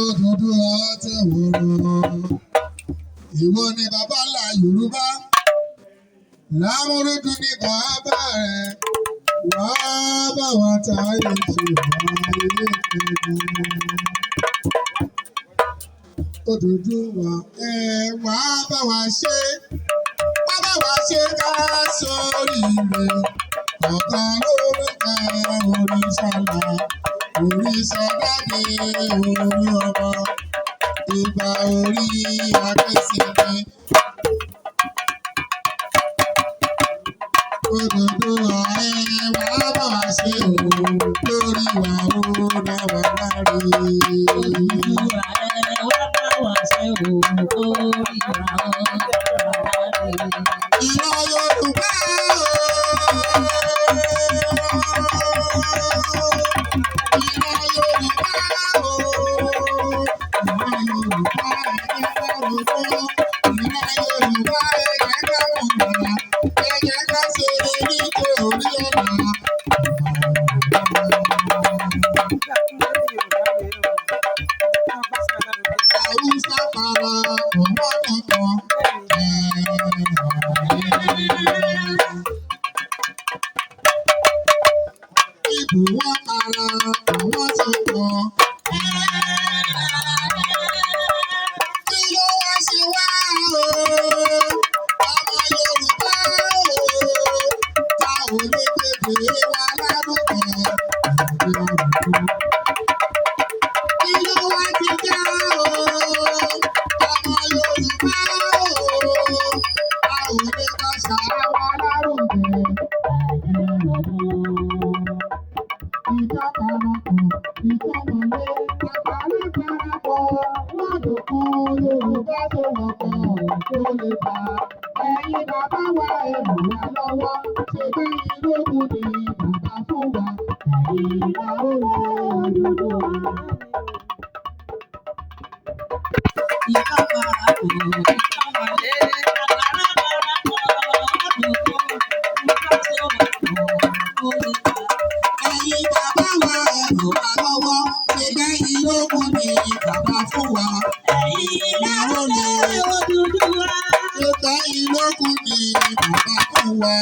Odùduwà tẹ̀wọ̀rọ̀. Ìwọ ni bàbá ńlá Yorùbá. Lámúrúdù ní bàbá rẹ̀. Wá bá wa táyé ṣe ayé ẹ̀gbọ́n. Odùduwà wá bá wa ṣe. Wá bá wa ṣe ká sórí rẹ̀. Ọ̀kan lórúkọ oríṣàlá. Oríṣàdáde orí ọmọ. Ìgbà orí akẹ́sìnmi. Odùduwà wá bá wa ṣe òun lórí wa ó dáwà láre. Odùduwà wá bá wa ṣe òun lórí wa ó dáwà láre. Ìran Yorùbá wọ́n para àwọn tó pọ̀. Kí ló wá ṣe wá o? Ọmọ Yorùbá o, ta ò lè tètè wá lárúkọ. Kí ló wá ti já o? Ọmọ Yorùbá o, ta ò lè bá ṣàwá lárúkọ. Yorùbá tó wọ̀pọ̀ tó lè bá ẹ̀yin bàbá wa ẹ̀rù wa lọ́wọ́ ṣe bí ìlókun ní bàbá fún wa ìwà owó Odùduwà. Ìjọba àpò ìjọba lé àgbàrá darapọ̀ àdùnkù nígbà tó wọ̀pọ̀ tó lè bá. Ẹ̀yin bàbá wa ẹ̀rù wa lọ́wọ́ ṣe bí ìlókun ní bàbá fún wa. Ìwà owó Odùduwà. Ṣé bí ìlókun ní bàbá fún wa.